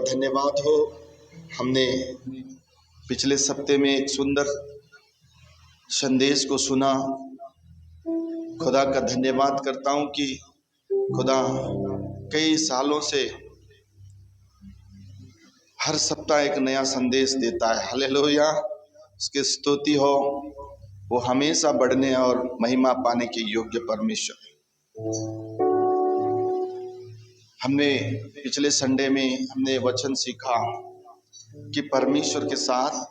धन्यवाद हो। हमने पिछले सप्ते में एक सुंदर संदेश को सुना। खुदा का धन्यवाद करता हूँ कि खुदा कई सालों से हर सप्ताह एक नया संदेश देता है। हालेलुया, उसकी स्तुति हो। वो हमेशा बढ़ने और महिमा पाने के योग्य परमेश्वर। हमने पिछले संडे में हमने वचन सीखा कि परमेश्वर के साथ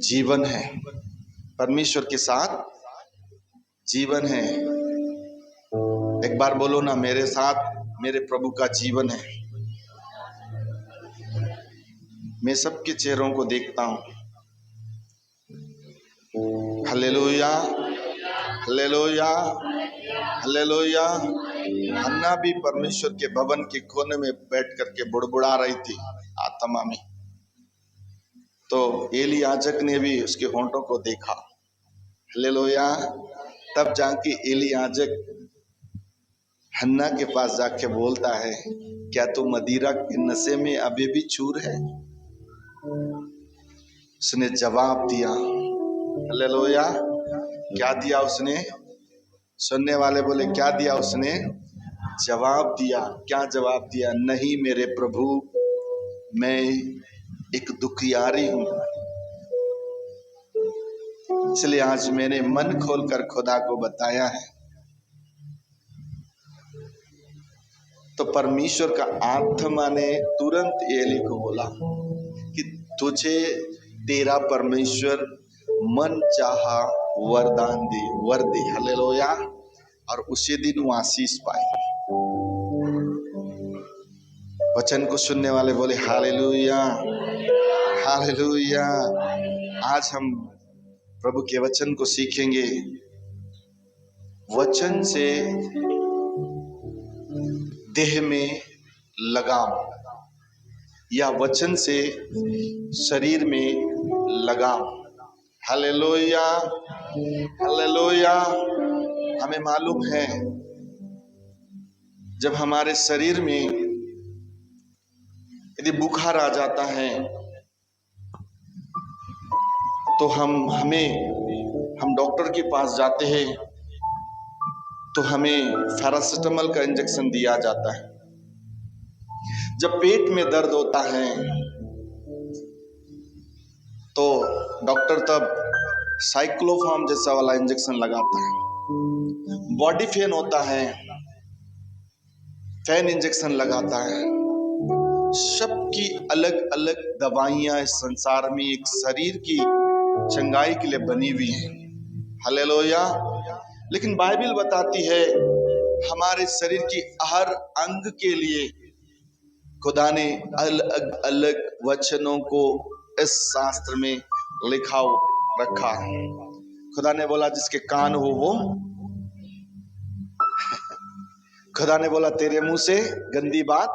जीवन है। परमेश्वर के साथ जीवन है। एक बार बोलो ना, मेरे साथ मेरे प्रभु का जीवन है। मैं सबके चेहरों को देखता हूँ। Hallelujah, hallelujah, hallelujah. हन्ना भी परमेश्वर के भवन के कोने में बैठ करके बुड़बुड़ा रही थी आत्मा में। तो एली याजक ने भी उसके होंठों को देखा। हालेलुया। तब जाके एली याजक हन्ना के पास जाके बोलता है, क्या तू मदिरा के नशे में अभी भी चूर है? उसने जवाब दिया। हालेलुया। क्या दिया उसने? सुनने वाले बोले, क्या दिया उसने? जवाब दिया। क्या जवाब दिया? नहीं मेरे प्रभु, मैं एक दुखियारी हूं। इसलिए आज मैंने मन खोलकर खुदा को बताया है। तो परमेश्वर का आत्मा ने तुरंत एली को बोला कि तुझे तेरा परमेश्वर मन चाहा वरदान दे, वर दे। हालेलुया। और उसी दिन वो आशीष पाई। वचन को सुनने वाले बोले हालेलुया, हालेलुया। आज हम प्रभु के वचन को सीखेंगे। वचन से देह में लगाम या वचन से शरीर में लगाम। Hallelujah, hallelujah. हमें मालूम है जब हमारे शरीर में यदि बुखार आ जाता है तो हम डॉक्टर के पास जाते हैं तो हमें पैरासिटामोल का इंजेक्शन दिया जाता है। जब पेट में दर्द होता है तो डॉक्टर तब साइक्लोफार्म जैसा वाला इंजेक्शन लगाता है। बॉडी पेन होता है, पेन इंजेक्शन लगाता है। सबकी अलग अलग दवाइयां इस संसार में एक शरीर की चंगाई के लिए बनी हुई है। हालेलुया। लेकिन बाइबल बताती है हमारे शरीर की हर अंग के लिए खुदा ने अलग अलग वचनों को इस शास्त्र में लिखा रखा है। खुदा ने बोला जिसके कान हो वो, खुदा ने बोला तेरे मुंह से गंदी बात।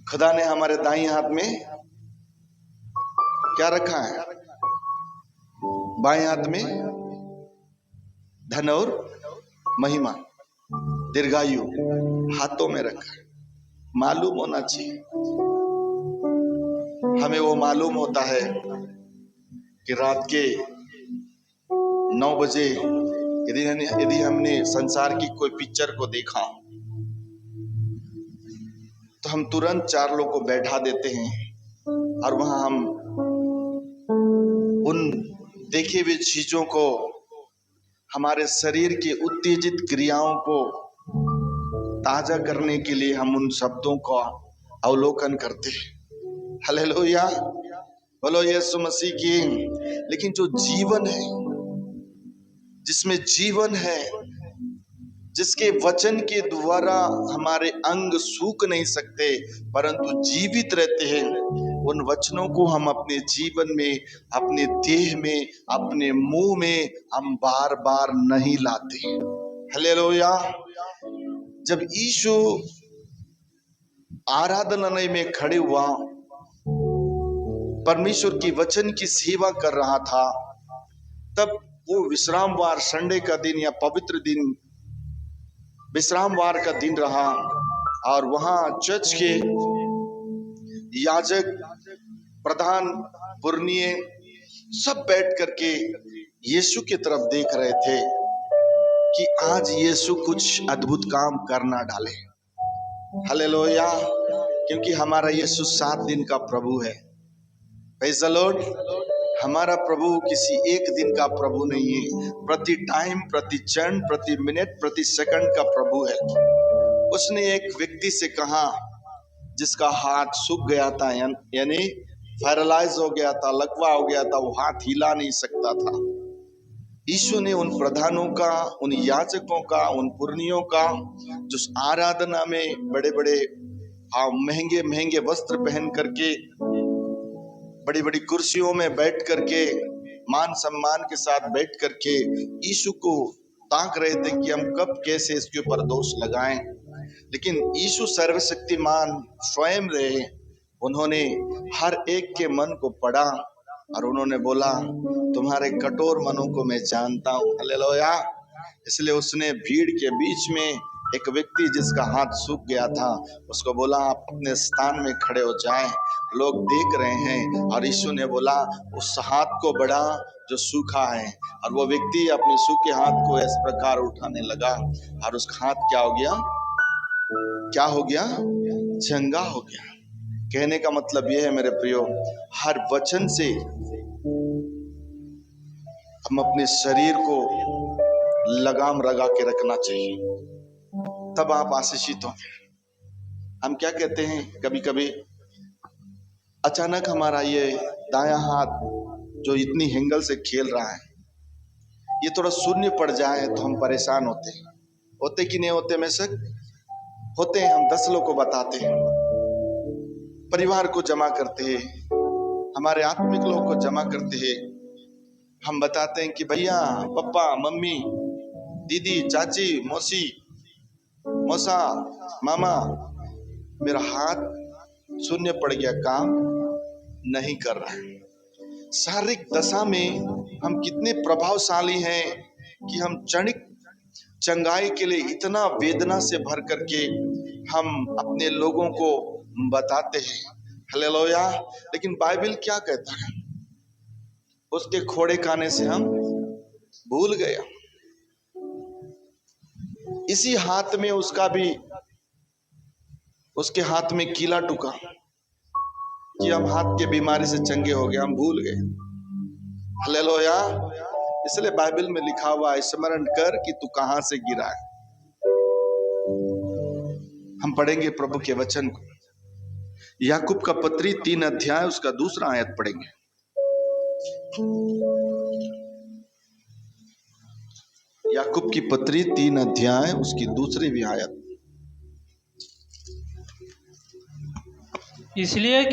खुदा ने हमारे दाईं हाथ में क्या रखा है? बाएं हाथ में धन और महिमा, दीर्घायु हाथों में रखा है। मालूम होना चाहिए हमें। वो मालूम होता है कि रात के 9 बजे यदि हमने संसार की कोई पिक्चर को देखा तो हम तुरंत 4 लोग को बैठा देते हैं और वहां हम उन देखे हुए चीजों को, हमारे शरीर के उत्तेजित क्रियाओं को ताजा करने के लिए हम उन शब्दों का अवलोकन करते हैं। हालेलुया, बोलो यीशु मसीह की। लेकिन जो जीवन है, जिसमें जीवन है, जिसके वचन के द्वारा हमारे अंग सूख नहीं सकते परंतु जीवित रहते हैं, उन वचनों को हम अपने जीवन में, अपने देह में, अपने मुंह में हम बार बार नहीं लाते। हालेलुया। जब यीशु आराधनालय में खड़े हुआ, परमेश्वर की वचन की सेवा कर रहा था, तब वो विश्रामवार, संडे का दिन या पवित्र दिन, विश्रामवार का दिन रहा। और वहां चर्च के याजक, प्रधान, पुरनिये सब बैठ करके यीशु की तरफ देख रहे थे कि आज यीशु कुछ अद्भुत काम करना डाले। हालेलुया। क्योंकि हमारा यीशु 7 दिन का प्रभु है। Praise the Lord. हमारा प्रभु किसी एक दिन का प्रभु नहीं है, प्रति टाइम, प्रति क्षण, प्रति मिनट, प्रति सेकंड का प्रभु है। उसने एक व्यक्ति से कहा जिसका हाथ सूख गया था, यानी पैरालाइज हो गया था, लकवा हो गया था, वो हाथ हिला नहीं सकता था। यीशु ने उन प्रधानों का, उन याजकों का, उन पुरनियों का, जो आराधना में बड़े बड़े महंगे महंगे वस्त्र पहन करके, बड़ी बड़ी कुर्सियों में बैठ करके, मान सम्मान के साथ बैठ करके यीशु को ताक रहे थे कि हम कब कैसे इसके ऊपर दोष लगाएं। लेकिन यीशु सर्वशक्तिमान स्वयं रहे। उन्होंने हर एक के मन को पढ़ा और उन्होंने बोला, तुम्हारे कठोर मनों को मैं जानता हूं। हालेलुया। इसलिए उसने भीड़ के बीच में एक व्यक्ति जिसका हाथ सूख गया था, उसको बोला, आप अपने स्थान में खड़े हो जाएं, लोग देख रहे हैं। और यीशु ने बोला, उस हाथ को बढ़ा जो सूखा है। और वो व्यक्ति अपने सूखे हाथ को इस प्रकार उठाने लगा और उसका हाथ क्या हो गया? क्या हो गया? चंगा हो गया। कहने का मतलब यह है मेरे प्रियो, हर वचन से हम अपने शरीर को लगाम लगा के रखना चाहिए, तब आप आशीषित होंगे। हम क्या कहते हैं, कभी कभी अचानक हमारा ये दायां हाथ जो इतनी हिंगल से खेल रहा है, ये थोड़ा शून्य पड़ जाए तो हम परेशान होते कि नहीं होते? में शक होते हैं। हम 10 लोग को बताते हैं, परिवार को जमा करते हैं, हमारे आत्मिक लोग को जमा करते हैं। हम बताते हैं कि भैया, पापा, मम्मी, दीदी, चाची, मौसी, मौसा, मामा, मेरा हाथ शून्य पड़ गया, काम नहीं कर रहा है। शारीरिक दशा में हम कितने प्रभावशाली हैं कि हम क्षणिक चंगाई के लिए इतना वेदना से भर करके हम अपने लोगों को बताते हैं। हालेलुया। लेकिन बाइबल क्या कहता है? उसके खोड़े खाने से हम भूल गए। इसी हाथ में उसका भी, उसके हाथ में कीला टुका कि हम हाथ के बीमारी से चंगे हो गए, हम भूल गए। हालेलुया। इसलिए बाइबल में लिखा हुआ है, स्मरण कर कि तू कहां से गिरा है। हम पढ़ेंगे प्रभु के वचन को। याकूब का पत्री 3 अध्याय उसका 2 आयत पढ़ेंगे। याकूब की पत्री 3 अध्याय उसकी 2 आयत। इसलिए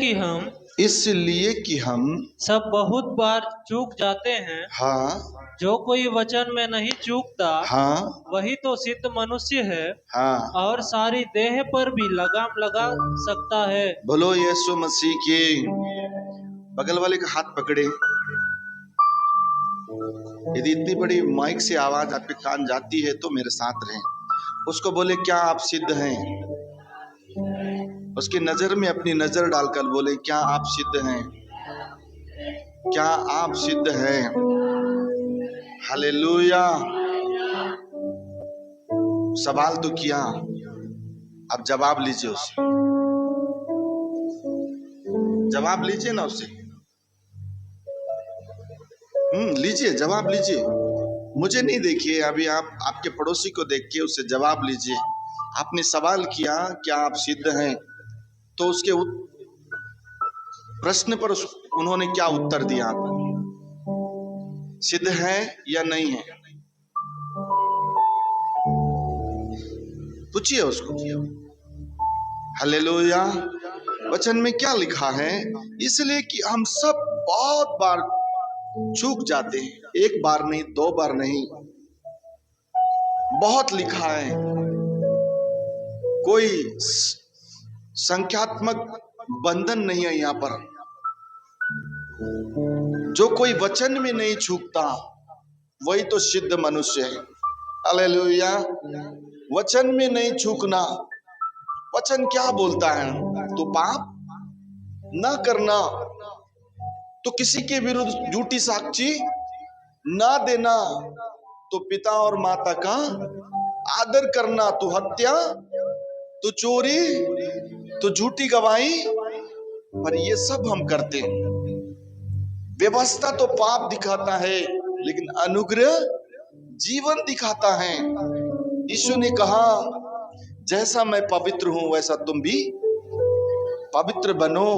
कि हम सब बहुत बार चूक जाते हैं। हाँ। जो कोई वचन में नहीं चूकता, हाँ। वही तो सिद्ध मनुष्य है। हाँ। और सारी देह पर भी लगाम लगा सकता है। बोलो यीशु मसीह की। बगल वाले का हाथ पकड़े। यदि इतनी बड़ी माइक से आवाज आपके कान जाती है तो मेरे साथ रहें। उसको बोले, क्या आप सिद्ध हैं? उसकी नजर में अपनी नजर डालकर बोले, क्या आप सिद्ध हैं? क्या आप सिद्ध हैं? हालेलुया। सवाल तो किया, अब जवाब लीजिए उससे। जवाब लीजिए ना उससे। लीजिए, जवाब लीजिए। मुझे नहीं देखिए, अभी आप आपके पड़ोसी को देख के उससे जवाब लीजिए। आपने सवाल किया, क्या आप सिद्ध हैं? तो उसके प्रश्न पर उन्होंने क्या उत्तर दिया? सिद्ध है या नहीं है? पूछिए उसको। हालेलुया। वचन में क्या लिखा है? इसलिए कि हम सब बहुत बार चूक जाते हैं, 1 बार नहीं, 2 बार नहीं, बहुत लिखा है। कोई संख्यात्मक बंधन नहीं है यहाँ पर। जो कोई वचन में नहीं चूकता वही तो सिद्ध मनुष्य है। हालेलुया। वचन में नहीं चूकना, वचन क्या बोलता है? तो पाप ना करना, तो किसी के विरुद्ध झूठी साक्षी ना देना, तो पिता और माता का आदर करना, तो हत्या, तो चोरी, तो झूठी गवाही। पर ये सब हम करते हैं। व्यवस्था तो पाप दिखाता है, लेकिन अनुग्रह जीवन दिखाता है। यीशु ने कहा, जैसा मैं पवित्र हूं वैसा तुम भी पवित्र बनो।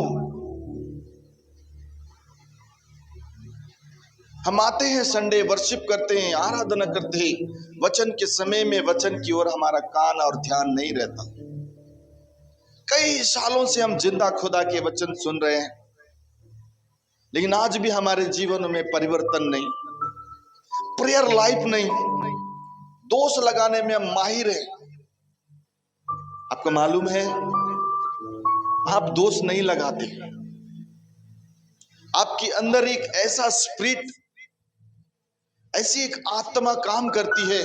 हम आते हैं संडे, वर्शिप करते हैं, आराधना करते हैं, वचन के समय में वचन की ओर हमारा कान और ध्यान नहीं रहता। कई सालों से हम जिंदा खुदा के वचन सुन रहे हैं, लेकिन आज भी हमारे जीवन में परिवर्तन नहीं, प्रेयर लाइफ नहीं, दोष लगाने में हम माहिर हैं। आपको मालूम है, आप दोष नहीं लगाते, आपके अंदर एक ऐसा स्पिरिट, ऐसी एक आत्मा काम करती है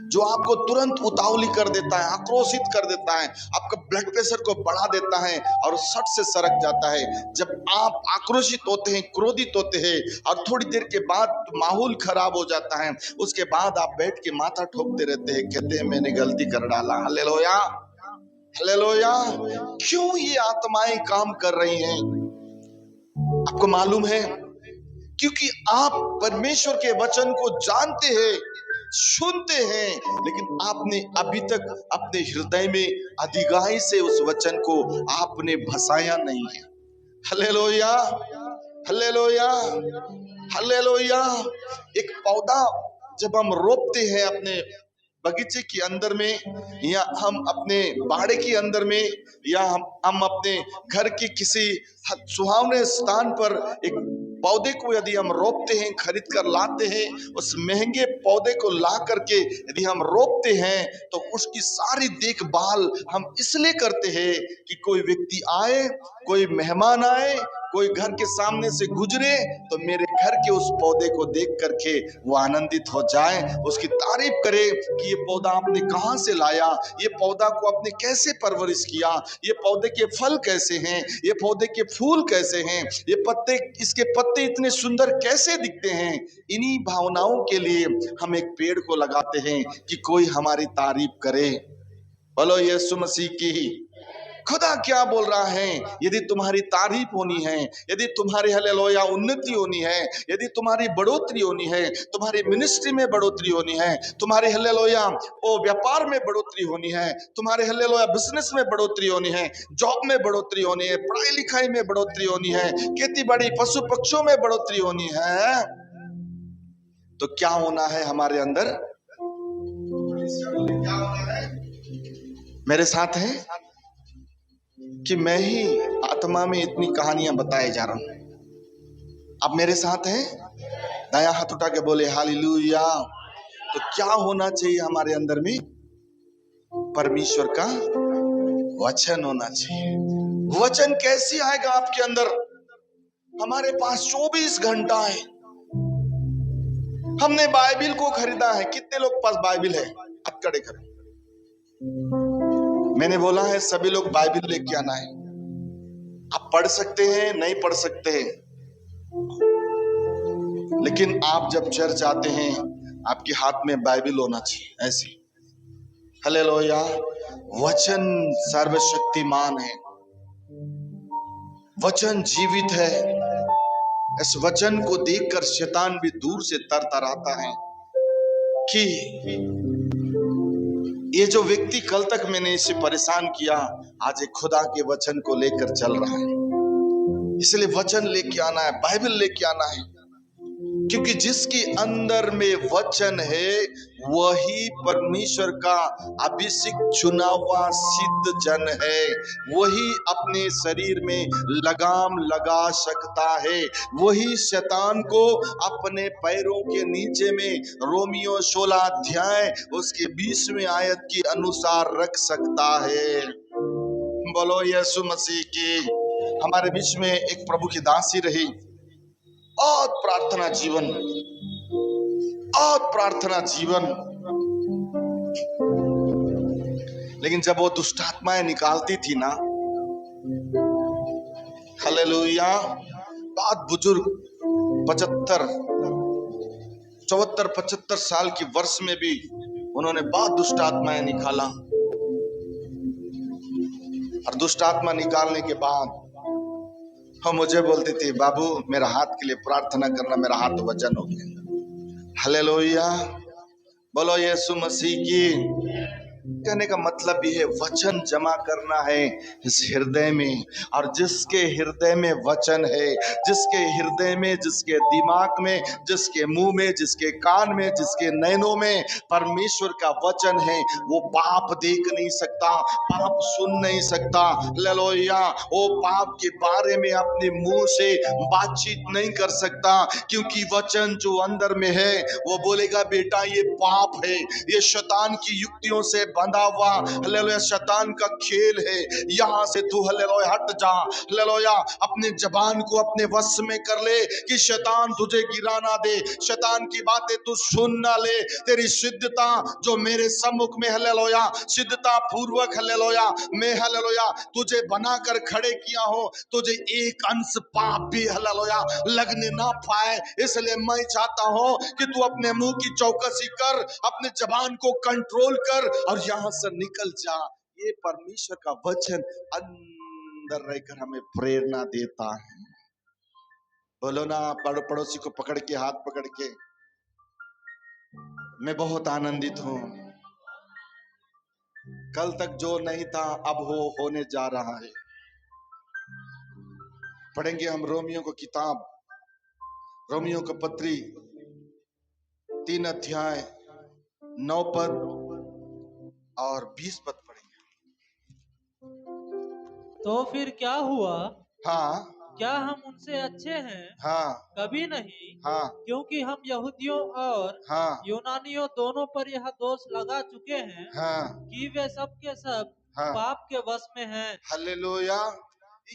जो आपको तुरंत उतावली कर देता है, आक्रोशित कर देता है, आपका ब्लड प्रेशर को बढ़ा देता है और सट से सरक जाता है। जब आप आक्रोशित होते हैं, क्रोधित होते हैं और थोड़ी देर के बाद माहौल खराब हो जाता है, उसके बाद आप बैठ के माथा ठोकते रहते हैं, कहते हैं मैंने गलती कर डाला। Hallelujah, hallelujah. क्यों ये आत्माएं काम कर रही हैं? आपको मालूम है, क्योंकि आप परमेश्वर के वचन को जानते हैं, सुनते हैं, लेकिन आपने अभी तक अपने हृदय में अधिगाई से उस वचन को आपने बसाया नहीं है। Hallelujah, hallelujah, hallelujah. एक पौधा जब हम रोपते हैं अपने बगीचे के अंदर में, या हम अपने बाड़े के अंदर में, या हम अपने घर के किसी सुहावने स्थान पर एक पौधे को यदि हम रोपते हैं, खरीद कर लाते हैं, उस महंगे पौधे को ला करके यदि हम रोपते हैं, तो उसकी सारी देखभाल हम इसलिए करते हैं कि कोई व्यक्ति आए, कोई मेहमान आए, कोई घर के सामने से गुजरे तो मेरे घर के उस पौधे को देख करके वो आनंदित हो जाए, उसकी तारीफ करे कि ये पौधा आपने कहां से लाया, ये पौधा को आपने कैसे परवरिश किया, ये पौधे के फल कैसे हैं, ये पौधे के फूल कैसे हैं, ये पत्ते, इसके पत्ते इतने सुंदर कैसे दिखते हैं। इन्हीं भावनाओं के लिए हम एक पेड़ को लगाते हैं कि कोई हमारी तारीफ करे। बोलो यीशु मसीह की। खुदा क्या बोल रहा है? यदि तुम्हारी तारीफ होनी है, यदि तुम्हारी हालेलुया उन्नति होनी है, यदि तुम्हारी बढ़ोतरी होनी है, तुम्हारी मिनिस्ट्री में बढ़ोतरी होनी है, तुम्हारी हालेलुया ओ व्यापार में बढ़ोतरी होनी है, तुम्हारे हालेलुया बिजनेस में बढ़ोतरी होनी है, जॉब में बढ़ोतरी होनी है, पढ़ाई लिखाई में बढ़ोतरी होनी है, खेती बाड़ी पशु पक्षियों में बढ़ोतरी होनी है, तो क्या होना है हमारे अंदर? मेरे साथ है कि मैं ही आत्मा में इतनी कहानियां बताए जा रहा हूं। आप मेरे साथ हैं? दाया हाथ उठा के बोले हालेलुया। तो क्या होना चाहिए हमारे अंदर में? परमेश्वर का वचन होना चाहिए। वचन कैसे आएगा आपके अंदर? हमारे पास 24 घंटा है। हमने बाइबिल को खरीदा है। कितने लोग पास बाइबिल है? आप खड़े करें। मैंने बोला है सभी लोग बाइबिल लेके आना है। आप पढ़ सकते हैं, नहीं पढ़ सकते हैं, लेकिन आप जब चर्च आते हैं आपके हाथ में बाइबिल होना चाहिए। ऐसे हालेलुया। वचन सर्वशक्तिमान है, वचन जीवित है। इस वचन को देखकर शैतान भी दूर से तरतराता है कि ये जो व्यक्ति कल तक मैंने इसे परेशान किया, आज एक खुदा के वचन को लेकर चल रहा है। इसलिए वचन लेके आना है, बाइबल लेके आना है, क्योंकि जिसके अंदर में वचन है वही परमेश्वर का अभिषिक्त चुना हुआ सिद्ध जन है। वही अपने शरीर में लगाम लगा सकता है, वही शैतान को अपने पैरों के नीचे में रोमियो 16 अध्याय उसके 20वें आयत के अनुसार रख सकता है। बोलो यीशु मसीह की। हमारे बीच में एक प्रभु की दासी रही, और प्रार्थना जीवन, और प्रार्थना जीवन, लेकिन जब वो दुष्ट आत्माएं निकालती थी ना, हालेलुया, बहुत बुजुर्ग 75 74 75 साल की वर्ष में भी उन्होंने बहुत दुष्ट आत्माएं निकाला। और दुष्ट आत्मा निकालने के बाद हम मुझे बोलती थी, बाबू मेरा हाथ के लिए प्रार्थना करना, मेरा हाथ वजन हो गया। हालेलुया, बोलो यीशु मसीह की। कहने का मतलब ये है, वचन जमा करना है इस हृदय में। और जिसके हृदय में वचन है, जिसके हृदय में, जिसके दिमाग में, जिसके मुंह में, जिसके कान में, जिसके नैनों में परमेश्वर का वचन है, वो पाप देख नहीं सकता, पाप सुन नहीं सकता। हालेलुया, वो पाप के बारे में अपने मुंह से बातचीत नहीं कर सकता, क्योंकि वचन जो अंदर में है वो बोलेगा बेटा ये पाप है, ये शैतान की युक्तियों से बंधा हुआ हालेलुया शैतान का खेल है, यहां से तू हालेलुया हट जा। हालेलुया, अपने जबान को अपने वश में कर ले कि शैतान तुझे गिरा ना दे, शैतान की बातें तू सुन ना ले। तेरी सिद्धता जो मेरे सम्मुख में हालेलुया सिद्धता पूर्वक हालेलुया मैं हालेलुया तुझे बनाकर खड़े किया हो, तुझे एक अंश पाप भी हालेलुया लगने ना पाए। इसलिए मैं चाहता हूं कि तू अपने मुंह की चौकसी कर, अपने जबान को कंट्रोल कर और यहां से निकल जा। ये परमेश्वर का वचन अंदर रहकर हमें प्रेरणा देता है। बोलो ना, पड़ोसी को पकड़ के, हाथ पकड़ के, मैं बहुत आनंदित हूं। कल तक जो नहीं था अब होने जा रहा है। पढ़ेंगे हम रोमियो को किताब, रोमियो को पत्री 3 अध्याय 9 पद और 20 पद पढ़ेंगे। तो फिर क्या हुआ? हाँ, क्या हम उनसे अच्छे हैं? हाँ, कभी नहीं। हाँ, क्योंकि हम यहूदियों और हाँ, यूनानियों दोनों पर यह दोष लगा चुके हैं हाँ, कि वे सब के सब हाँ। पाप के वश में हैं। हालेलुया,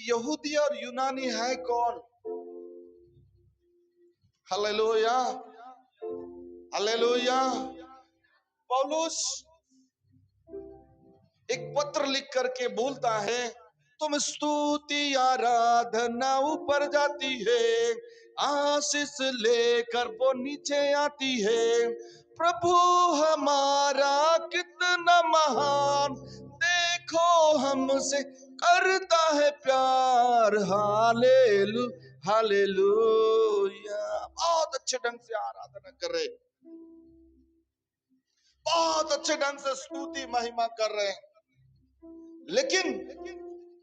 यहूदी और यूनानी है कौन? Hallelujah, hallelujah. पौलुस एक पत्र लिख करके बोलता है, तुम स्तुति आराधना ऊपर जाती है, आशीष लेकर वो नीचे आती है। प्रभु हमारा कितना महान, देखो हमसे करता है प्यार। हालेलु हालेलुया। बहुत अच्छे ढंग से आराधना कर रहे, बहुत अच्छे ढंग से स्तुति महिमा कर रहे हैं। लेकिन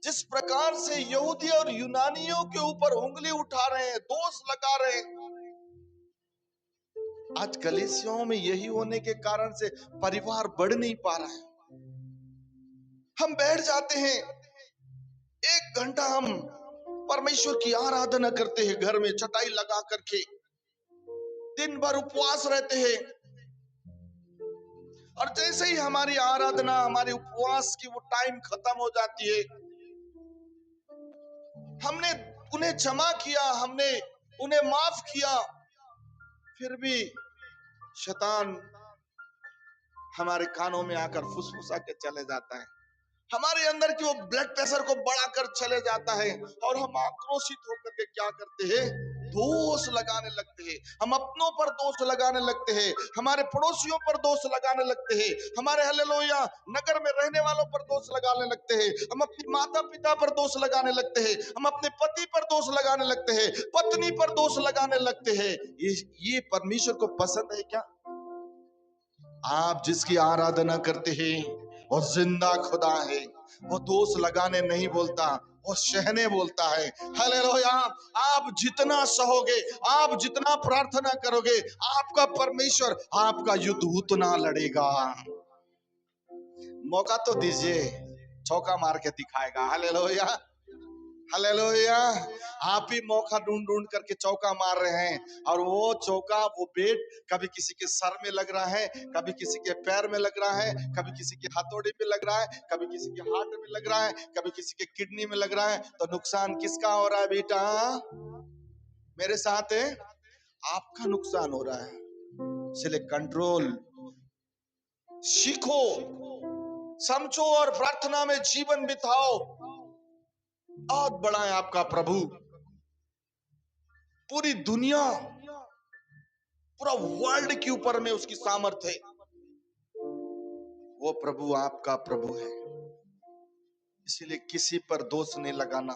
जिस प्रकार से यहूदी और यूनानियों के ऊपर उंगली उठा रहे हैं, दोष लगा रहे हैं, आज कलीसियाओं में यही होने के कारण से परिवार बढ़ नहीं पा रहा है। हम बैठ जाते हैं, 1 घंटा हम परमेश्वर की आराधना करते हैं, घर में चटाई लगा करके दिन भर उपवास रहते हैं, और जैसे ही हमारी आराधना, हमारे उपवास की वो टाइम खत्म हो जाती है, हमने उन्हें क्षमा किया, हमने उन्हें माफ किया, फिर भी शैतान हमारे कानों में आकर फुसफुसा के चले जाता है, हमारे अंदर की वो ब्लड प्रेशर को बढ़ाकर चले जाता है, और हम आक्रोशित होकर के क्या करते हैं? दोष लगाने लगते हैं। हम अपनों पर दोष लगाने लगते हैं, हमारे पड़ोसियों पर दोष लगाने लगते हैं, हमारे हालेलुया नगर में रहने वालों पर दोष लगाने लगते हैं, हम अपने माता पिता पर दोष लगाने लगते हैं, हम अपने पति पर दोष लगाने लगते हैं, पत्नी पर दोष लगाने लगते हैं। ये परमेश्वर को पसंद है क्या? आप जिसकी आराधना करते हैं वो जिंदा खुदा है, वो दोष लगाने नहीं बोलता, वो सहने बोलता है। हालेलुया। आप जितना सहोगे, आप जितना प्रार्थना करोगे, आपका परमेश्वर आपका युद्ध उतना लड़ेगा। मौका तो दीजिए, चौका मार के दिखाएगा। Hallelujah, hallelujah. आप ही मौका ढूंढ ढूंढ करके चौका मार रहे हैं, और वो चौका, वो बेट कभी किसी के सर में लग रहा है, कभी किसी के पैर में लग रहा है, कभी किसी की हथौड़ी में लग रहा है, कभी किसी के हाथ में लग रहा है, कभी किसी के किडनी में लग रहा है। तो नुकसान किसका हो रहा है बेटा? मेरे साथ है, आपका नुकसान हो रहा है। इसलिए कंट्रोल सीखो, समझो और प्रार्थना में जीवन बिताओ। बहुत बड़ा है आपका प्रभु। पूरी दुनिया, पूरा वर्ल्ड के ऊपर में उसकी सामर्थ्य है। वो प्रभु आपका प्रभु है। इसीलिए किसी पर दोष नहीं लगाना।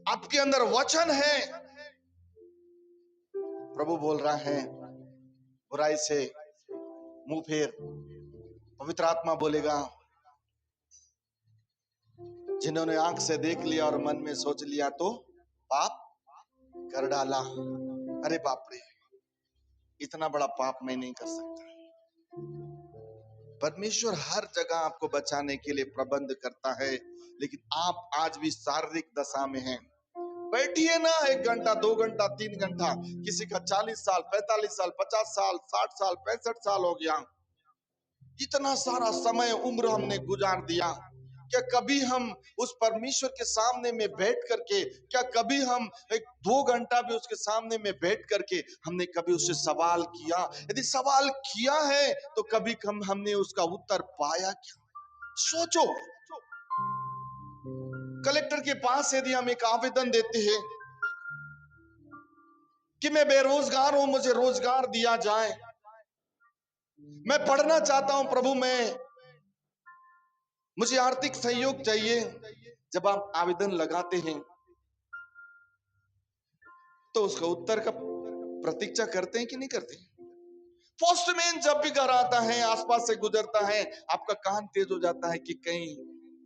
आपके अंदर वचन है। प्रभु बोल रहा है बुराई से मुंह फेर। पवित्र आत्मा बोलेगा जिन्होंने आंख से देख लिया और मन में सोच लिया तो पाप कर डाला। अरे बाप रे, इतना बड़ा पाप मैं नहीं कर सकता। परमेश्वर हर जगह आपको बचाने के लिए प्रबंध करता है, लेकिन आप आज भी शारीरिक दशा में हैं। बैठिए ना 1 घंटा 2 घंटा 3 घंटा। किसी का 40 साल 45 साल 50 साल 60 साल 65 साल हो गया। इतना सारा समय उम्र हमने गुजार दिया। क्या कभी हम उस परमेश्वर के सामने में बैठ करके, क्या कभी हम 1-2 घंटा भी उसके सामने में बैठ करके हमने कभी उससे सवाल किया? यदि सवाल किया है तो कभी हमने उसका उत्तर पाया क्या? सोचो, कलेक्टर के पास यदि हम एक आवेदन देते हैं कि मैं बेरोजगार हूं, मुझे रोजगार दिया जाए, मैं पढ़ना चाहता हूं प्रभु, मुझे आर्थिक सहयोग चाहिए। जब आप आवेदन लगाते हैं तो उसका उत्तर का प्रतीक्षा करते हैं कि नहीं करते? पोस्टमैन जब भी घर आता है, आसपास से गुजरता है, आपका कान तेज हो जाता है कि कहीं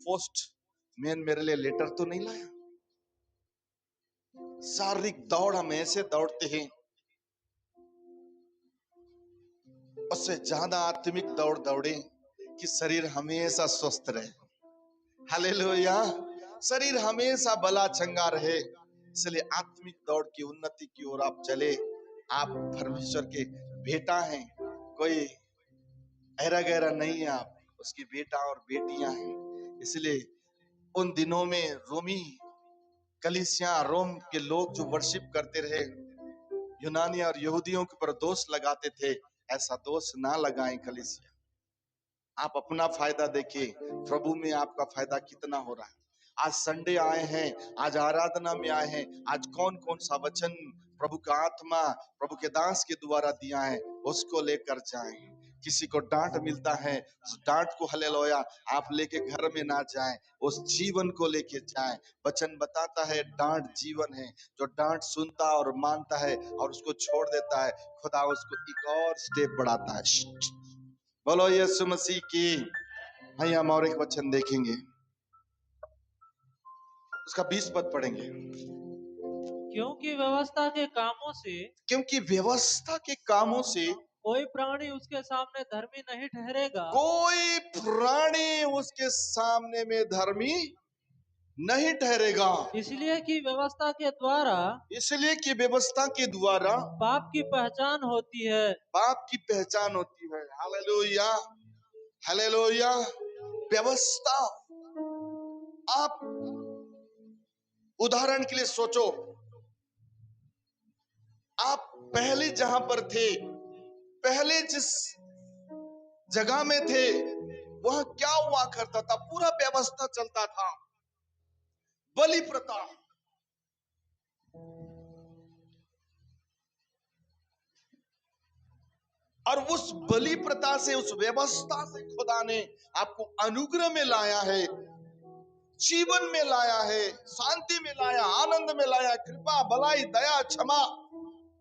पोस्टमैन मेरे लिए लेटर तो नहीं लाया। शारीरिक दौड़ हम ऐसे दौड़ते हैं, उससे ज्यादा आत्मिक दौड़ दौड़े कि शरीर हमेशा स्वस्थ रहे। हालेलुया। शरीर हमेशा भला चंगा रहे। इसलिए आत्मिक दौड़ की उन्नति की ओर आप चले। आप परमेश्वर के बेटा हैं, कोई ऐरा गैरा नहीं है। आप उसकी बेटा और बेटियां हैं। इसलिए उन दिनों में रोमी कलीसिया, रोम के लोग जो वर्शिप करते रहे, यूनानी और यहूदियों के ऊपर दोष लगाते थे। ऐसा दोष ना लगाएं कलीसिया। आप अपना फायदा देखिए, प्रभु में आपका फायदा कितना हो रहा है। आज संडे आए हैं, आज आराधना में आए हैं, आज कौन कौन सा वचन प्रभु का आत्मा प्रभु के दास के द्वारा दिया है उसको लेकर जाएं। किसी को डांट मिलता है, उस डांट को हालेलुया आप लेके घर में ना जाएं, उस जीवन को लेके जाएं। वचन बताता है डांट जीवन है। जो डांट सुनता और मानता है और उसको छोड़ देता है, खुदा उसको एक और स्टेप बढ़ाता है। बोलो यीशु मसीह की। आइए हम और एक वचन देखेंगे, उसका 20 पद पढ़ेंगे। क्योंकि व्यवस्था के कामों से, क्योंकि व्यवस्था के कामों से कोई प्राणी उसके सामने धर्मी नहीं ठहरेगा। कोई प्राणी उसके सामने में धर्मी नहीं ठहरेगा। इसलिए कि व्यवस्था के द्वारा, इसलिए कि व्यवस्था के द्वारा पाप की पहचान होती है। पाप की पहचान होती है। Hallelujah, hallelujah. व्यवस्था, आप उदाहरण के लिए सोचो, आप पहले जहां पर थे, पहले जिस जगह में थे, वहां क्या हुआ करता था? पूरा व्यवस्था चलता था, बलि प्रथा। और उस बलि प्रथा से, उस व्यवस्था से खुदा ने आपको अनुग्रह में लाया है, जीवन में लाया है, शांति में लाया, आनंद में लाया, कृपा भलाई दया क्षमा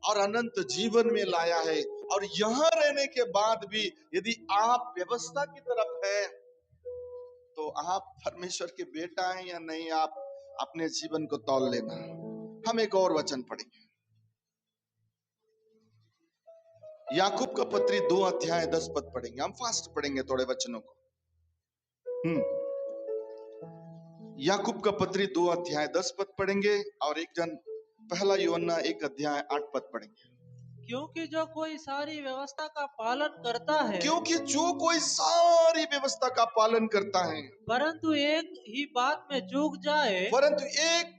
और अनंत जीवन में लाया है। और यहां रहने के बाद भी यदि आप व्यवस्था की तरफ हैं तो आप परमेश्वर के बेटा हैं या नहीं, आप अपने जीवन को तौल लेना। हम एक और वचन पढ़ेंगे, याकूब का पत्री 2 अध्याय 10 पद पढ़ेंगे। हम फास्ट पढ़ेंगे थोड़े वचनों को। याकूब का पत्री 2 अध्याय 10 पद पढ़ेंगे और एक जन पहला यूहन्ना 1 अध्याय 8 पद पढ़ेंगे। क्योंकि जो कोई सारी व्यवस्था का पालन करता है, क्योंकि जो कोई सारी व्यवस्था का पालन करता है, परंतु एक ही बात में चूक जाए, परंतु एक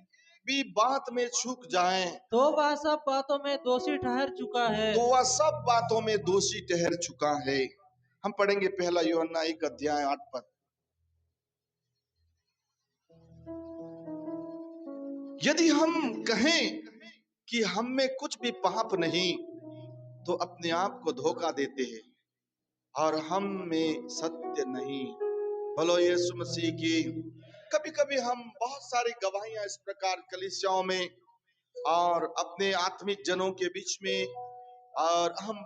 भी बात में चूक जाए, तो वह सब बातों में दोषी ठहर चुका है। तो वह सब बातों में दोषी ठहर चुका है। हम पढ़ेंगे पहला यूहन्ना 1 अध्याय 8 पद। यदि हम कहें कि हम में कुछ भी पाप नहीं तो अपने आप को धोखा देते हैं और हम में सत्य नहीं। बोलो यीशु मसीह की। कभी कभी हम बहुत सारी गवाहियां इस प्रकार कलीसियाओं में और अपने आत्मिक जनों के बीच में, और हम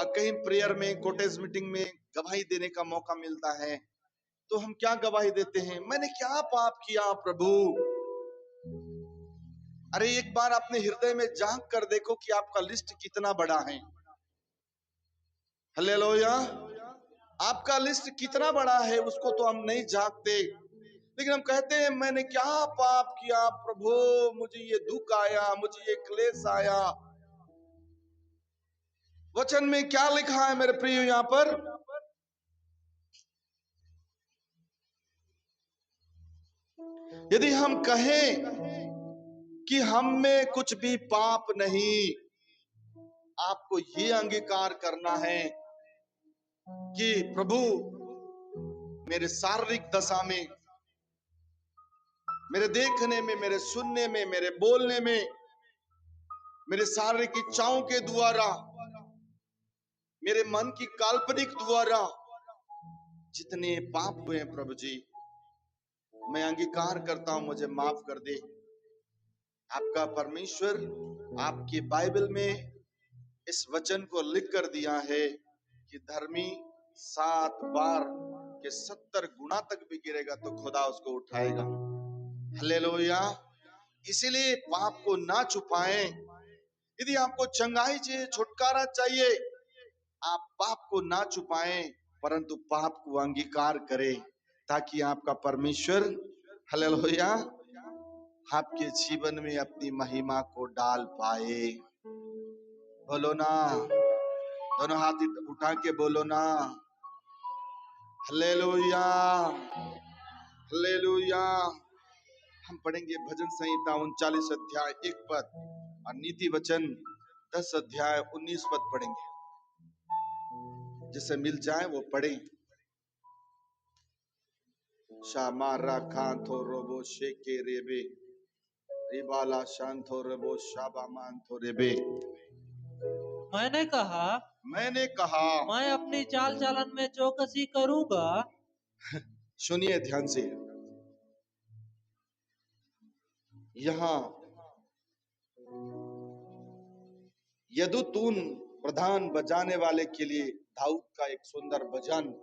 कहीं प्रेयर में, कोटेज मीटिंग में गवाही देने का मौका मिलता है तो हम क्या गवाही देते हैं? मैंने क्या पाप किया प्रभु? अरे एक बार अपने हृदय में झांक कर देखो कि आपका लिस्ट कितना बड़ा है। हालेलुया। आपका लिस्ट कितना बड़ा है उसको तो हम नहीं झांकते, लेकिन हम कहते हैं मैंने क्या पाप किया प्रभु, मुझे ये दुख आया, मुझे ये क्लेश आया। वचन में क्या लिखा है मेरे प्रिय? यहां पर यदि हम कहें कि हम में कुछ भी पाप नहीं, आपको ये अंगीकार करना है कि प्रभु मेरे शारीरिक दशा में, मेरे देखने में, मेरे सुनने में, मेरे बोलने में, मेरे शारीरिक इच्छाओं के द्वारा, मेरे मन की काल्पनिक द्वारा जितने पाप हुए हैं प्रभु जी, मैं अंगीकार करता हूं, मुझे माफ कर दे। आपका परमेश्वर आपकी बाइबल में इस वचन को लिख कर दिया है कि धर्मी 7 बार के 70 गुना तक भी गिरेगा तो खुदा उसको उठाएगा। हालेलुया। इसीलिए पाप को ना छुपाएं। यदि आपको चंगाई चाहिए, छुटकारा चाहिए, आप पाप को ना छुपाएं परंतु पाप को अंगीकार करें, ताकि आपका परमेश्वर हालेलुया आपके जीवन में अपनी महिमा को डाल पाए। बोलो ना, दोनों हाथ उठा के बोलो ना, हालेलुया हालेलुया। हम पढ़ेंगे भजन संहिता 39 अध्याय 1 पद और नीति वचन 10 अध्याय 19 पद पढ़ेंगे। जिसे मिल जाए वो पढ़े। शामारा कांथो रोबो शेके रेबे रिबाला शांतो रोबो शाबा मांथो रेबे। मैंने कहा मैं अपनी चाल चलन में चौकसी करूंगा। सुनिए ध्यान से, यहाँ यदुतून प्रधान बजाने वाले के लिए दाऊद का एक सुंदर भजन,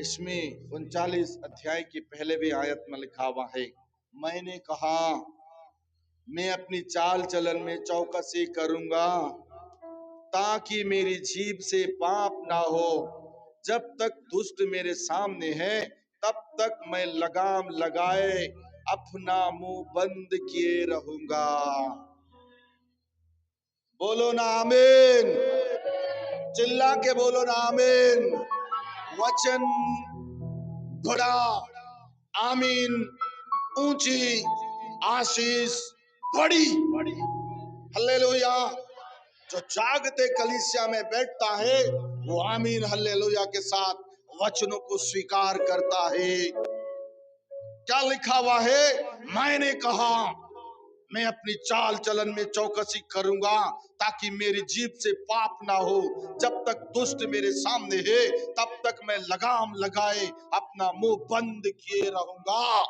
इसमें 39 अध्याय की पहले भी आयत में लिखा हुआ है, मैंने कहा मैं अपनी चाल चलन में चौकसी करूंगा ताकि मेरी जीभ से पाप ना हो। जब तक दुष्ट मेरे सामने है तब तक मैं लगाम लगाए अपना मुंह बंद किए रहूंगा। बोलो ना आमीन। चिल्ला के बोलो ना आमीन। वचन बड़ा, आमीन, ऊंची आशीष बड़ी। हल्लेलुया। जो जागते कलीसिया में बैठता है वो आमीन हल्लेलुया के साथ वचनों को स्वीकार करता है। क्या लिखा हुआ है? मैंने कहा मैं अपनी चाल चलन में चौकसी करूंगा ताकि मेरी जीभ से पाप ना हो। जब तक दुष्ट मेरे सामने है तब तक मैं लगाम लगाए अपना मुंह बंद किए रहूंगा।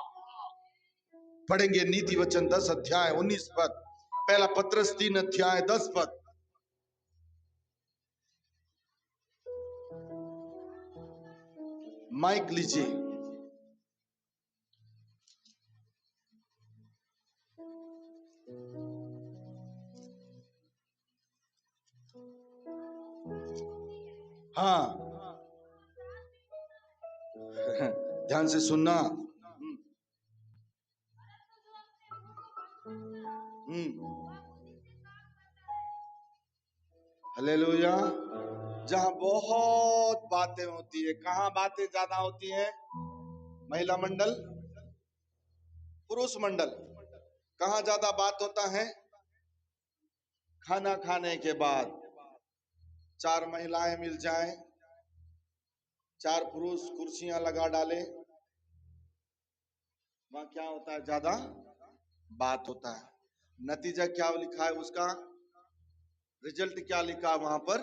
पढ़ेंगे नीति वचन 10 अध्याय 19 पद, पहला पत्रस 3 अध्याय 10 पद। माइक लीजिए। हाँ ध्यान से सुनना। हालेलुया। जहां बहुत बातें होती है, कहां बातें ज्यादा होती है? महिला मंडल, पुरुष मंडल। कहां ज्यादा बात होता है? खाना खाने के बाद 4 महिलाएं मिल जाएं 4 पुरुष कुर्सियां लगा डाले, वहां क्या होता है? ज्यादा बात होता है। नतीजा क्या लिखा है उसका? रिजल्ट क्या लिखा है वहां पर?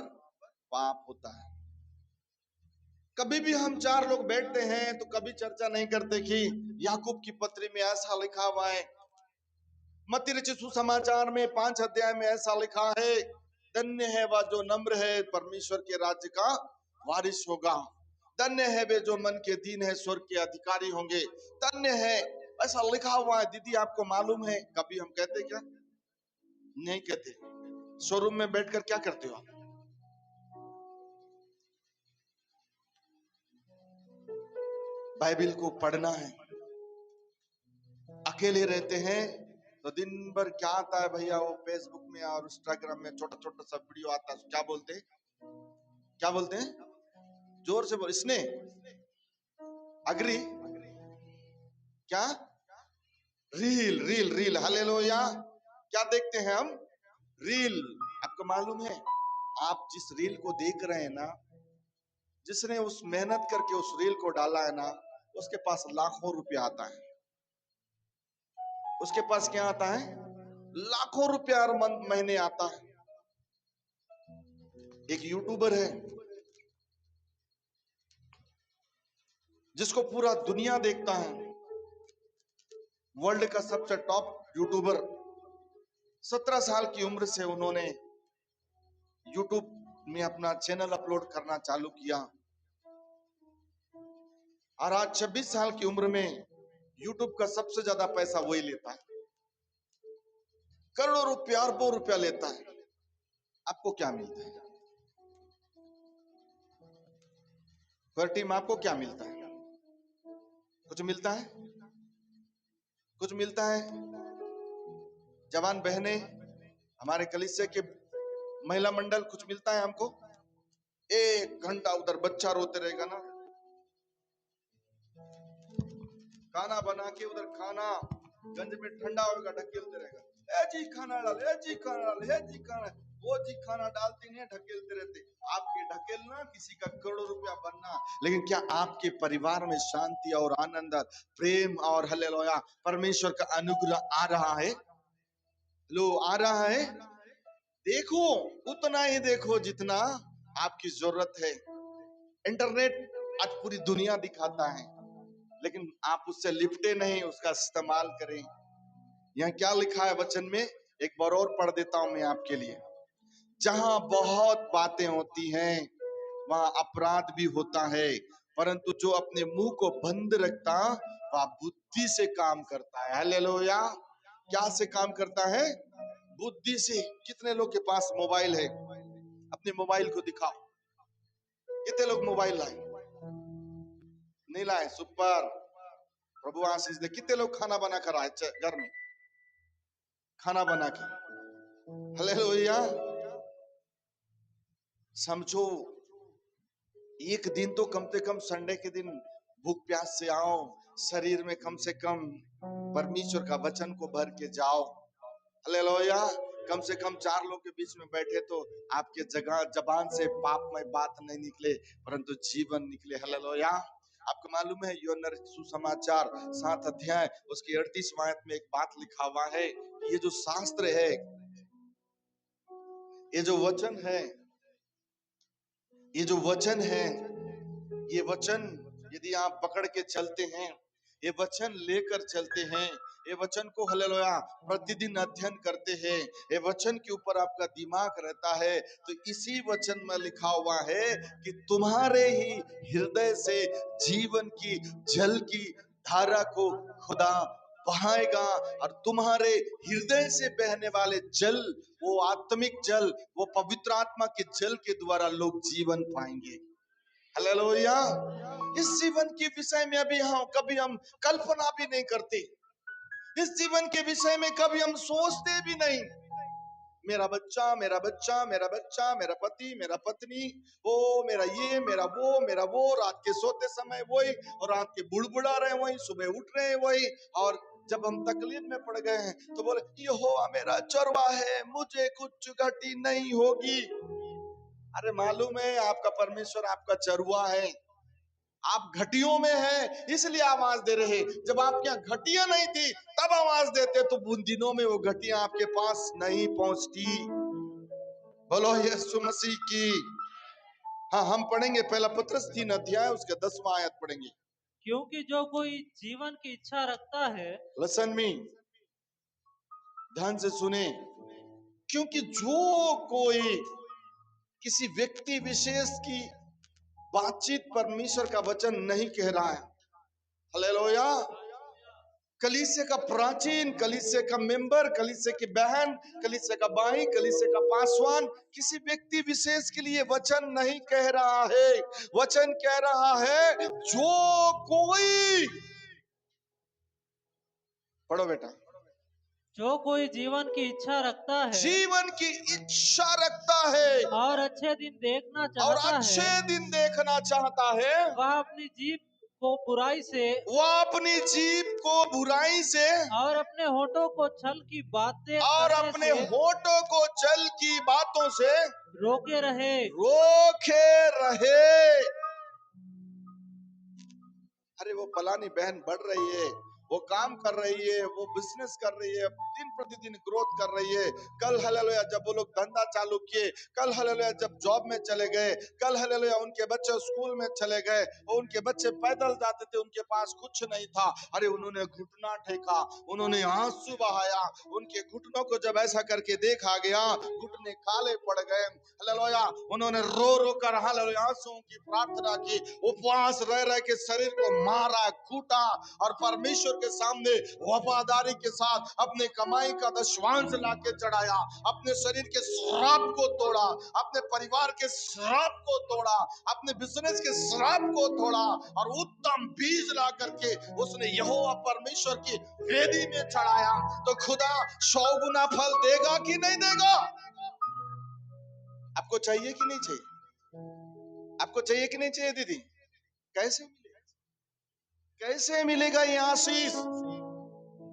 पाप होता है। कभी भी हम 4 लोग बैठते हैं तो कभी चर्चा नहीं करते कि याकूब की पत्री में ऐसा लिखा हुआ है, मत्ती रचित सुसमाचार में 5 अध्याय में ऐसा लिखा है, धन्य है वह जो नम्र है, परमेश्वर के राज्य का वारिस होगा। धन्य है वे जो मन के दीन है, स्वर्ग के अधिकारी होंगे। धन्य है, ऐसा लिखा हुआ है। दीदी आपको मालूम है, कभी हम कहते क्या? नहीं कहते। शोरूम में बैठकर क्या करते हो आप? बाइबिल को पढ़ना है। अकेले रहते हैं तो दिन भर क्या आता है भैया? वो फेसबुक में और इंस्टाग्राम में छोटा छोटा सब वीडियो आता है। क्या बोलते हैं? क्या बोलते हैं? जोर से बोल। इसने अग्री क्या? Reel reel reel, hallelujah. क्या देखते हैं हम? रील। आपको मालूम है, आप जिस रील को देख रहे हैं ना, जिसने उस मेहनत करके उस रील को डाला है ना, उसके पास लाखों रुपया आता है। उसके पास क्या आता है? लाखों रुपया हर महीने आता है। एक यूट्यूबर है जिसको पूरा दुनिया देखता है, वर्ल्ड का सबसे टॉप यूट्यूबर। 17 साल की उम्र से उन्होंने यूट्यूब में अपना चैनल अपलोड करना चालू किया और आज 26 साल की उम्र में यूट्यूब का सबसे ज्यादा पैसा वही लेता है। करोड़ों रुपया, अरबों रुपया लेता है। आपको क्या मिलता है? टीम आपको क्या मिलता है? कुछ मिलता है? कुछ मिलता है? जवान बहने, हमारे कलीसिया के महिला मंडल, कुछ मिलता है हमको? 1 घंटा उधर बच्चा रोते रहेगा ना, खाना बना के उधर खाना गंज में ठंडा होगा, ढकेलते रहेगा, ए जी खाना डाल, ए जी खाना डाल, ए जी खाना। वो जी खाना डालते नहीं, ढकेलते रहते। आपके ढकेलना किसी का करोड़ों रुपया बनना, लेकिन क्या आपके परिवार में शांति और आनंद, प्रेम और हालेलुया परमेश्वर का अनुग्रह आ रहा है? लो, आ रहा है। देखो, उतना ही देखो जितना आपकी जरूरत है। इंटरनेट आज पूरी दुनिया दिखाता है, लेकिन आप उससे लिपटे नहीं, उसका इस्तेमाल करें। यहाँ क्या लिखा है वचन में? एक बार और पढ़ देता हूं मैं आपके लिए। जहां बहुत बातें होती हैं वहां अपराध भी होता है, परंतु जो अपने मुंह को बंद रखता वह बुद्धि से काम करता है। हालेलुया। क्या से काम करता है? बुद्धि से। कितने लोग के पास मोबाइल है? अपने मोबाइल को दिखाओ। कितने लोग मोबाइल लाए? नहीं लाए? सुपर, प्रभु आशीष दे। कितने लोग खाना बना कर आए घर में? खाना बना के, हालेलुया। समझो, एक दिन तो कम से कम संडे के दिन भूख प्यास से आओ, शरीर में कम से कम परमेश्वर का वचन को भर के जाओ। हालेलुया। कम से कम 4 लोग के बीच में बैठे तो आपके जगह जबान से पापमय बात नहीं निकले, परंतु जीवन निकले। हालेलुया। आपको मालूम है, यूहन्ना सुसमाचार 7 अध्याय उसकी 38 आयत में एक बात लिखा हुआ है, ये जो शास्त्र है, ये जो वचन है, ये जो वचन है, ये वचन यदि आप पकड़ के चलते हैं, ये वचन लेकर चलते हैं, ये वचन को हालेलुया प्रतिदिन अध्ययन करते हैं, ये वचन के ऊपर आपका दिमाग रहता है, तो इसी वचन में लिखा हुआ है कि तुम्हारे ही हृदय से जीवन की जल की धारा को खुदा बहाएगा, और तुम्हारे हृदय से बहने वाले जल, वो आत्मिक जल, वो पवित्र आत्मा के जल के द्वारा लोग जीवन पाएंगे। हालेलुया। इस जीवन के विषय में अभी कभी हम कल्पना भी नहीं करते। इस जीवन के विषय में कभी हम सोचते भी नहीं। मेरा बच्चा, मेरा बच्चा, मेरा बच्चा, मेरा पति, मेरा पत्नी, वो मेरा ये, मेरा वो, रात के सोते समय वही, और रात के बुड़बुड़ा रहे वही, सुबह उठ रहे हैं वही, और जब हम तकलीफ में पड़ गए हैं तो बोले यहोवा मेरा चरवा है, मुझे कुछ घटी नहीं होगी। अरे मालूम है आपका परमेश्वर आपका चरवा है। आप घटियों में हैं इसलिए आवाज दे रहे। जब आपके यहाँ घटिया नहीं थी तब आवाज देते, तो उन दिनों में वो घटिया आपके पास नहीं पहुंचती। बोलो यीशु मसीह की। हाँ, हम पढ़ेंगे पहला पत्रस 3 अध्याय उसके 10वां आयत पढ़ेंगे। क्योंकि जो कोई जीवन की इच्छा रखता है, लिसन मी, ध्यान से सुने, क्योंकि जो कोई किसी व्यक्ति विशेष की बातचीत परमेश्वर का वचन नहीं कह रहा है, हालेलुया, कलीसिया का प्राचीन, कलीसिया का मेंबर, कलीसिया की बहन, कलीसिया का भाई, कलीसिया का पासवान किसी व्यक्ति विशेष के लिए वचन नहीं कह रहा है। वचन कह रहा है जो कोई, पढ़ो बेटा, जो कोई जीवन की इच्छा रखता है जीवन की इच्छा रखता है और अच्छे दिन देखना और चाहता अच्छे है, दिन देखना चाहता है, वह अपनी जीभ को बुराई से वह अपनी जीभ को बुराई से और अपने होठों को छल की बातें और करने अपने से होठों को छल की बातों से रोके रहे। रोके रहे। अरे वो फलानी बहन बढ़ रही है, वो काम कर रही है, वो बिजनेस कर रही है, दिन प्रतिदिन ग्रोथ कर रही है। कल हालेलुया जब वो लोग धंधा चालू किए, कल हालेलुया जब जॉब में चले गए, कल हालेलुया उनके बच्चे स्कूल में चले गए, और उनके बच्चे पैदल जाते थे, उनके पास कुछ नहीं था। अरे उन्होंने घुटना टेका, उन्होंने आंसू बहाया, उनके घुटनों को जब ऐसा करके देखा गया, घुटने काले पड़ गए। हालेलुया, उन्होंने रो रो कर हालेलुया आंसुओं की प्रार्थना की, उपवास रह रह के शरीर को मारा, कूटा, और परमेश्वर के सामने वफादारी के साथ अपने कमाई का दशवांश लाके चढ़ाया, अपने शरीर के श्राप को तोड़ा, अपने परिवार के श्राप को तोड़ा, अपने बिजनेस के श्राप को तोड़ा, और उत्तम बीज ला करके उसने यहोवा परमेश्वर की वेदी में चढ़ाया। तो खुदा 100 गुना फल देगा कि नहीं देगा? आपको चाहिए कि नहीं चाहिए? आपको चाहिए कि नहीं चाहिए दीदी? कैसे कैसे मिलेगा ये आशीष?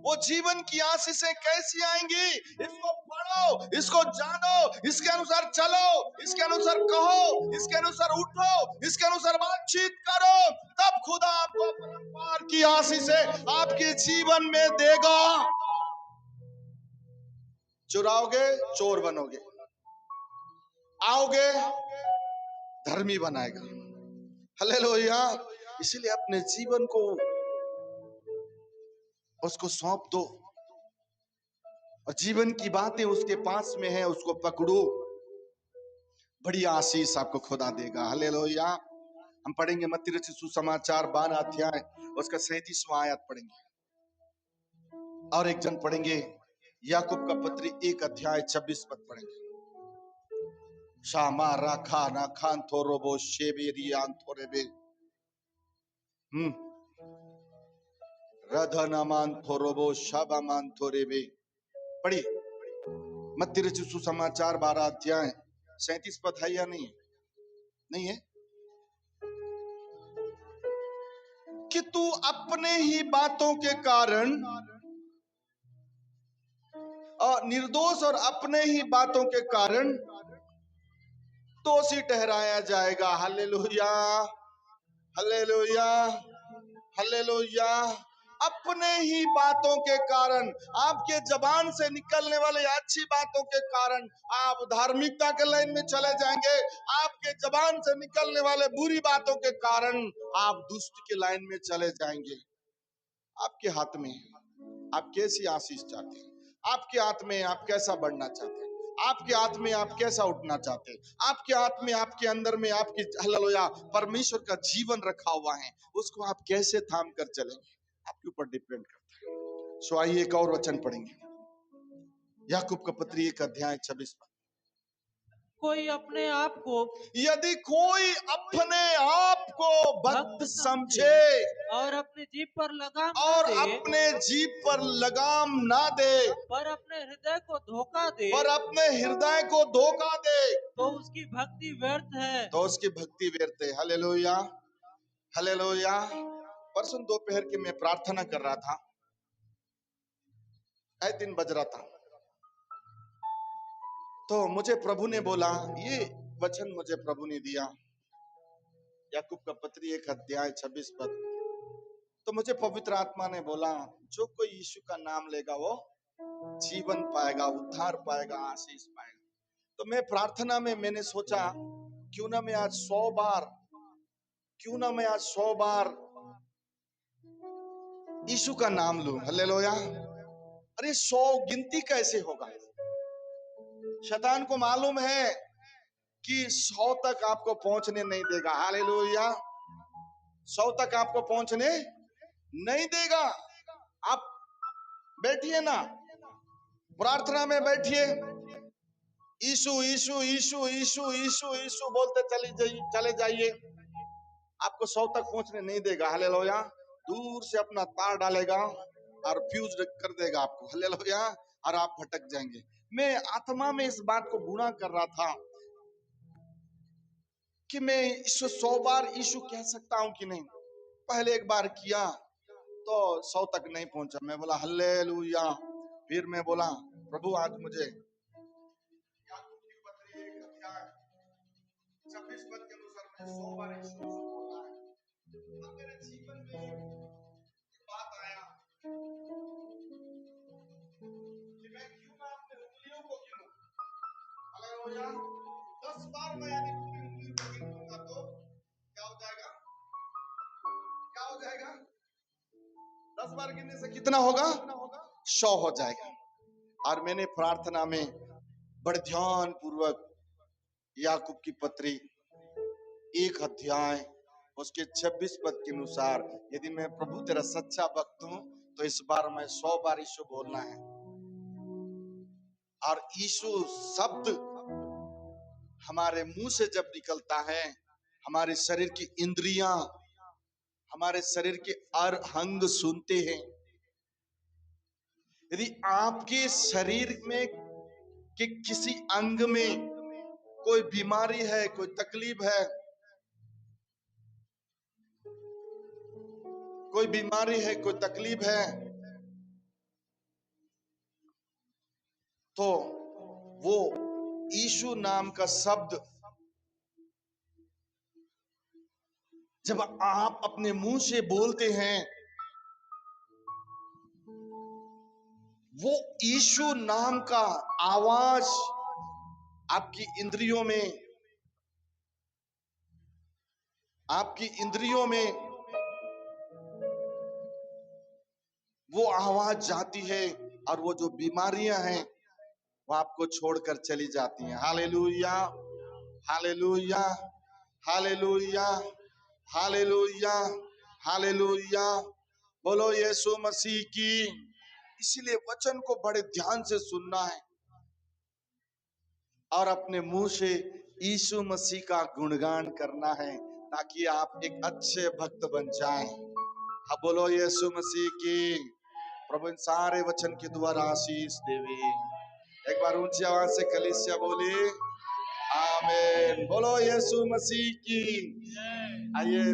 वो जीवन की आशीषें कैसी आएंगी? इसको पढ़ो, इसको जानो, इसके अनुसार चलो, इसके अनुसार कहो, इसके अनुसार उठो, इसके अनुसार बातचीत करो, तब खुदा आपको परंपार की आशीषें आपके जीवन में देगा। चुराओगे चोर बनोगे, आओगे धर्मी बनाएगा। हालेलुया। इसीलिए अपने जीवन को उसको सौंप दो, और जीवन की बातें उसके पास में है, उसको पकड़ो, बड़ी आशीष आपको खुदा देगा। हालेलुया। हम पढ़ेंगे मत्ती रचित सुसमाचार 12 अध्याय उसका 37वां आयत पढ़ेंगे, और एक जन पढ़ेंगे याकूब का पत्री 1 अध्याय 26 पद पढ़ेंगे। शामा राखा ना खान थोरोबो शेबेरियान थोरेबे रधनमान थोरोबो शाबामान थोरेबे। पढ़िए मत्ती रचित सुसमाचार 12 अध्याय 37 पद है या नहीं है? नहीं है कि तू अपने ही बातों के कारण निर्दोष और अपने ही बातों के कारण दोषी ठहराया जाएगा। Hallelujah, hallelujah, hallelujah. अपने ही बातों के कारण, आपके जबान से निकलने वाले अच्छी बातों के कारण आप धार्मिकता के लाइन में चले जाएंगे, आपके जबान से निकलने वाले बुरी बातों के कारण आप दुष्ट के लाइन में चले जाएंगे। आपके हाथ में आप कैसी आशीष चाहते हैं, आपके हाथ में आप कैसा बढ़ना चाहते हैं, आपके हाथ में आप कैसा उठना चाहते हैं, आपके हाथ में, आपके अंदर में आपकी हालेलुया परमेश्वर का जीवन रखा हुआ है, उसको आप कैसे थाम कर चलेंगे, आपके ऊपर डिपेंड करता है। सो आइए एक और वचन पढ़ेंगे, याकूब का पत्री 1 अध्याय 26 पद। कोई अपने आप को, यदि कोई अपने आप को भक्त समझे और अपनी जीभ पर लगाम और न दे, अपने जीभ पर लगाम ना दे, पर अपने हृदय को धोखा दे, पर अपने हृदय को धोखा दे, तो उसकी भक्ति व्यर्थ है। तो उसकी भक्ति व्यर्थ है। Hallelujah, hallelujah. परसों दोपहर के मैं प्रार्थना कर रहा था, 3 बज रहा था, तो मुझे प्रभु ने बोला, ये वचन मुझे प्रभु ने दिया याकूब का पत्री 1 अध्याय 26 पद। तो मुझे पवित्र आत्मा ने बोला, जो कोई यीशु का नाम लेगा वो जीवन पाएगा, उद्धार पाएगा, आशीष पाएगा। तो मैं प्रार्थना में मैंने सोचा, क्यों ना मैं आज 100 बार यीशु का नाम लूं। हालेलुया। अरे 100 गिनती कैसे होगा? शैतान को मालूम है कि 100 तक आपको पहुंचने नहीं देगा। हालेलुया। 100 तक आपको पहुंचने नहीं देगा। आप बैठिए ना, प्रार्थना में बैठिए, यीशु यीशु यीशु यीशु यीशु यीशु बोलते चले जाइए। आपको 100 तक पहुंचने नहीं देगा। हालेलुया। दूर से अपना तार डालेगा और फ्यूज कर देगा आपको। हालेलुया। और आप भटक जाएंगे। मैं आत्मा में इस बात को गुणा कर रहा था कि मैं इसको 100 बार यीशु कह सकता हूं कि नहीं। पहले एक बार किया तो 100 तक नहीं पहुंचा। मैं बोला हालेलुया। फिर मैं बोला, प्रभु आज मुझे याकूब की पत्री 1 अध्याय 26 पद के अनुसार मैं 100 बार यीशु यीशु बोलना है। अब मेरे जीवन में एक बात आया कि मैं क्यों ना अपने उंगलियों को गिनूं। हालेलुया। 10 बार मैं यदि पूरी उंगली को गिन लूंगा तो क्या हो जाएगा? क्या हो जाएगा? 10 बार गिनने से कितना होगा? 100 हो जाएगा। और मैंने प्रार्थना में बड़े ध्यान पूर्वक याकूब की पत्री 1 अध्याय उसके 26 पद के अनुसार, यदि मैं प्रभु तेरा सच्चा भक्त हूं तो इस बार मैं 100 बार यीशु बोलना है। और यीशु शब्द हमारे मुंह से जब निकलता है, हमारे शरीर की इंद्रियां, हमारे शरीर के अंग सुनते हैं। यदि आपके शरीर में के किसी अंग में कोई बीमारी है, कोई तकलीफ है, कोई बीमारी है, कोई तकलीफ है, तो वो यीशु नाम का शब्द जब आप अपने मुंह से बोलते हैं, वो यीशु नाम का आवाज आपकी इंद्रियों में वो आवाज जाती है और वो जो बीमारियां हैं वो आपको छोड़कर चली जाती हैं। Hallelujah, hallelujah, hallelujah, hallelujah, hallelujah. बोलो यीशु मसीह की। इसीलिए वचन को बड़े ध्यान से सुनना है और अपने मुंह से यीशु मसीह का गुणगान करना है, ताकि आप एक अच्छे भक्त बन जाएं। हाँ, बोलो यीशु मसीह की। प्रभु इन सारे वचन के द्वारा आशीष देवे। एक बार ऊंची आवाज से कलीसिया बोले आमीन। बोलो यीशु मसीह की। आइए